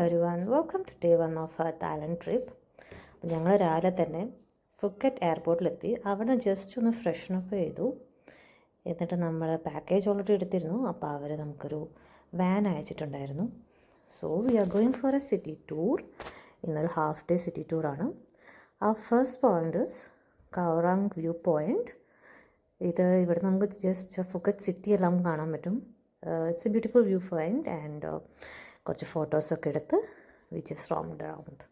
everyone, welcome to day 1 of our Thailand trip. ഞങ്ങൾ രാവിലെ തന്നെ ഫുക്കറ്റ് എയർപോർട്ടിലെത്തി. അവിടെ ജസ്റ്റ് ഒന്ന് ഫ്രഷനപ്പ് ചെയ്തു. എന്നിട്ട് നമ്മൾ പാക്കേജ് ഓൾറെഡി എടുത്തിരുന്നു. അപ്പോൾ അവർ നമുക്കൊരു വാൻ അയച്ചിട്ടുണ്ടായിരുന്നു. So we are going for a city tour. ഇന്നൊരു ഹാഫ് ഡേ സിറ്റി ടൂറാണ്. ആ first point is Khao Rang view point. ഇവിടെ നമുക്ക് ജസ്റ്റ് ഫുക്കറ്റ് സിറ്റി എല്ലാം കാണാൻ പറ്റും. It's a beautiful view point and കുറച്ച് ഫോട്ടോസൊക്കെ എടുത്ത് വി ജസ്റ്റ് റോംഡ് അറൗണ്ട്.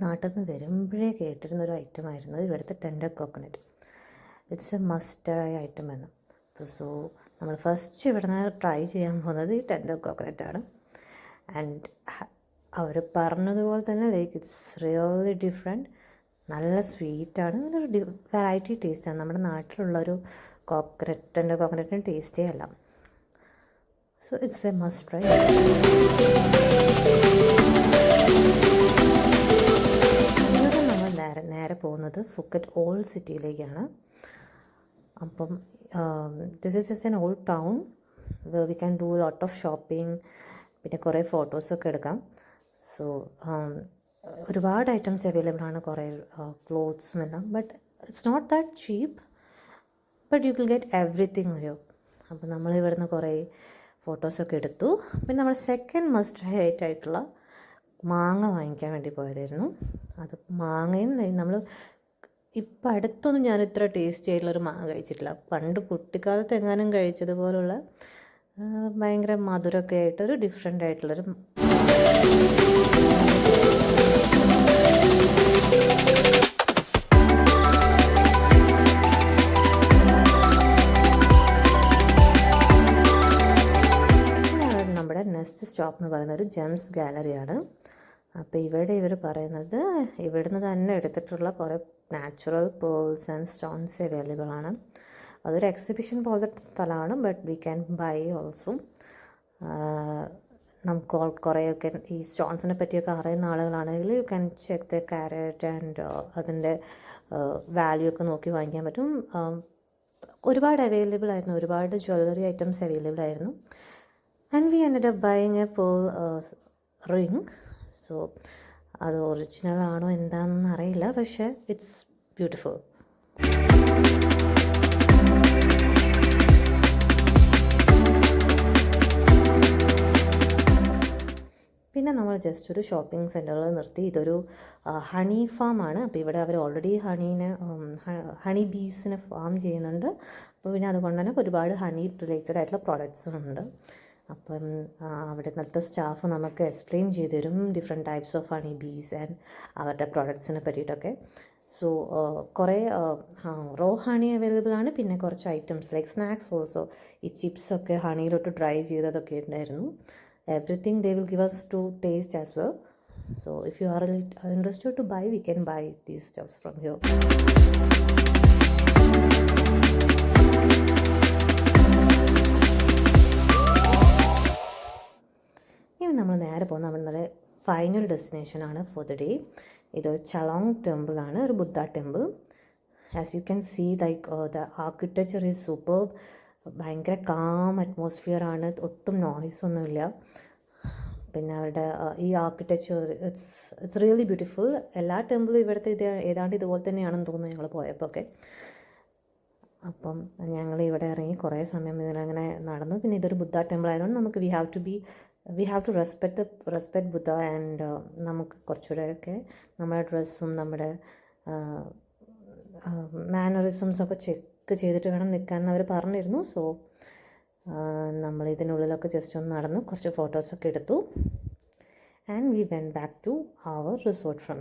നാട്ടിൽ നിന്ന് വരുമ്പോഴേ കേട്ടിരുന്നൊരു ഐറ്റമായിരുന്നു ഇവിടുത്തെ ടെൻഡർ കോക്കനട്ട്. ഇറ്റ്സ് എ മസ്റ്റായ ഐറ്റം എന്ന്. സോ നമ്മൾ ഫസ്റ്റ് ഇവിടെ നിന്ന് ട്രൈ ചെയ്യാൻ പോകുന്നത് ഈ ടെൻഡർ കോക്കനറ്റാണ്. ആൻഡ് അവർ പറഞ്ഞതുപോലെ തന്നെ ഇറ്റ്സ് റിയലി ഡിഫറെൻറ്റ്. നല്ല സ്വീറ്റാണ്. ഒരു വെറൈറ്റി ടേസ്റ്റാണ്. നമ്മുടെ നാട്ടിലുള്ളൊരു ടെൻഡർ കോക്കനറ്റിന് ടേസ്റ്റേ അല്ല. So it's A must try. നേരെ പോകുന്നത് ഫുക്കറ്റ് ഓൾഡ് സിറ്റിയിലേക്കാണ്. അപ്പം this is just N old town. We can do lot of shopping. പിന്നെ കുറേ ഫോട്ടോസൊക്കെ എടുക്കാം. സോ ഒരുപാട് ഐറ്റംസ് അവൈലബിൾ ആണ്. കുറേ ക്ലോത്ത്സും എല്ലാം. But it's not that cheap, but you will get everything ഒരു. അപ്പം നമ്മൾ ഇവിടുന്ന് കുറേ ഫോട്ടോസൊക്കെ എടുത്തു. പിന്നെ നമ്മൾ സെക്കൻഡ് മസ്റ്റ് ഹൈറ്റ് ആയിട്ടുള്ള മാങ്ങ വാങ്ങിക്കാൻ വേണ്ടി പോയതായിരുന്നു. അത് മാങ്ങയും നമ്മൾ ഇപ്പം അടുത്തൊന്നും ഞാൻ ഇത്ര ടേസ്റ്റി ആയിട്ടുള്ളൊരു മാങ്ങ കഴിച്ചിട്ടില്ല. പണ്ട് കുട്ടിക്കാലത്ത് എങ്ങാനും കഴിച്ചതുപോലുള്ള ഭയങ്കര മധുരമൊക്കെ ആയിട്ടൊരു ഡിഫറെൻ്റ് ആയിട്ടുള്ളൊരു നമ്മുടെ നെക്സ്റ്റ് സ്റ്റോപ്പ് എന്ന് പറയുന്നത് ഒരു ജെംസ് ഗാലറിയാണ്. അപ്പോൾ ഇവിടെ ഇവർ പറയുന്നത് ഇവിടുന്ന് തന്നെ എടുത്തിട്ടുള്ള കുറേ natural pearls and stones available ആണ്. അതൊരു എക്സിബിഷൻ പോലത്തെ സ്ഥലമാണ്. But we can by also. നമുക്ക് കുറേയൊക്കെ ഈ സ്റ്റോൺസിനെ പറ്റിയൊക്കെ അറിയുന്ന ആളുകളാണെങ്കിൽ you can check the carrot and അതിൻ്റെ വാല്യൂ ഒക്കെ നോക്കി വാങ്ങിക്കാൻ പറ്റും. ഒരുപാട് അവൈലബിൾ ആയിരുന്നു. ഒരുപാട് ജ്വല്ലറി ഐറ്റംസ് അവൈലബിൾ ആയിരുന്നു. And we ended up buying a pearl ring. So അത് ഒറിജിനൽ ആണോ എന്താണെന്ന് അറിയില്ല. പക്ഷേ ഇറ്റ്സ് ബ്യൂട്ടിഫുൾ. പിന്നെ നമ്മൾ ജസ്റ്റ് ഒരു ഷോപ്പിംഗ് സെൻറ്ററിൽ നിർത്തി. ഇതൊരു ഹണി ഫാമാണ്. അപ്പോൾ ഇവിടെ അവർ ഓൾറെഡി ഹണി ബീസിനെ ഫാം ചെയ്യുന്നുണ്ട്. അപ്പോൾ പിന്നെ അതുകൊണ്ട് തന്നെ ഒരുപാട് ഹണി റിലേറ്റഡ് ആയിട്ടുള്ള പ്രോഡക്റ്റ്സും ഉണ്ട്. അപ്പം അവിടെ നിന്നത്തെ സ്റ്റാഫ് നമുക്ക് എക്സ്പ്ലെയിൻ ചെയ്തു തരും different types of honey Bs and അവരുടെ പ്രോഡക്ട്സിനെ പറ്റിയിട്ടൊക്കെ. സോ കുറേ റോ ഹണി അവൈലബിൾ ആണ്. പിന്നെ കുറച്ച് ഐറ്റംസ് ലൈക്ക് സ്നാക്സ് ഓൾസോ. ഈ ചിപ്സൊക്കെ ഹണിയിലോട്ട് ഡ്രൈ ചെയ്തതൊക്കെ ഉണ്ടായിരുന്നു. Everything they will give us to taste as well. So if you are interested to buy we can buy these stuffs from here. നമ്മൾ നേരെ പോകുന്ന നമ്മുടെ ഫൈനൽ ഡെസ്റ്റിനേഷനാണ് ഫോർ ദ ഡേ. ഇതൊരു Chalong ടെമ്പിളാണ്. ഒരു Buddha temple. As you can see like the architecture is super. ഭയങ്കര calm atmosphere ആണ്. ഒട്ടും നോയ്സ് ഒന്നുമില്ല. പിന്നെ അവരുടെ ഈ ആർക്കിടെക്ചർ ഇറ്റ്സ് റിയലി ബ്യൂട്ടിഫുൾ. എല്ലാ ടെമ്പിളും ഇവിടുത്തെ ഏതാണ്ട് ഇതുപോലെ തന്നെയാണെന്ന് തോന്നുന്നു ഞങ്ങൾ പോയപ്പോൾ ഒക്കെ. അപ്പം ഞങ്ങൾ ഇവിടെ ഇറങ്ങി കുറേ സമയം ഇതിലങ്ങനെ നടന്നു. പിന്നെ ഇതൊരു ബുദ്ധ ടെമ്പിൾ ആയതുകൊണ്ട് നമുക്ക് we have to respect Buddha. And നമുക്ക് കുറച്ചുകൂടെയൊക്കെ നമ്മുടെ ഡ്രസ്സും നമ്മുടെ മാനറിസംസൊക്കെ ചെക്ക് ചെയ്തിട്ട് വേണം നിൽക്കാമെന്ന് അവർ പറഞ്ഞിരുന്നു. സോ നമ്മൾ ഇതിനുള്ളിലൊക്കെ ജസ്റ്റ് ഒന്ന് നടന്നു കുറച്ച് ഫോട്ടോസൊക്കെ എടുത്തു. And we went back to our resort from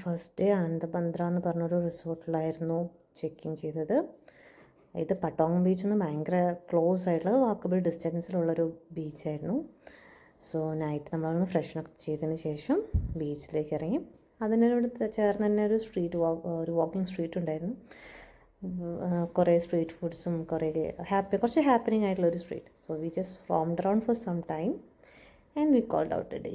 first day അനന്തപന്ദ്ര എന്ന് പറഞ്ഞൊരു റിസോർട്ടിലായിരുന്നു ചെക്ക് ഇൻ ചെയ്തത്. ഇത് പട്ടോങ് ബീച്ചിൽ നിന്ന് ഭയങ്കര ക്ലോസ് ആയിട്ടുള്ള വാക്കബിൾ ഡിസ്റ്റൻസിലുള്ളൊരു ബീച്ചായിരുന്നു. സോ നൈറ്റ് നമ്മളൊന്ന് ഫ്രഷനപ്പ് ചെയ്തതിന് ശേഷം ബീച്ചിലേക്ക് ഇറങ്ങി. അതിനോട് ചേർന്ന് തന്നെ ഒരു വാക്കിംഗ് സ്ട്രീറ്റ് ഉണ്ടായിരുന്നു. കുറേ സ്ട്രീറ്റ് ഫുഡ്സും കുറച്ച് ഹാപ്പനിങ് ആയിട്ടുള്ളൊരു street. So we just roamed around for some time and we called out a day.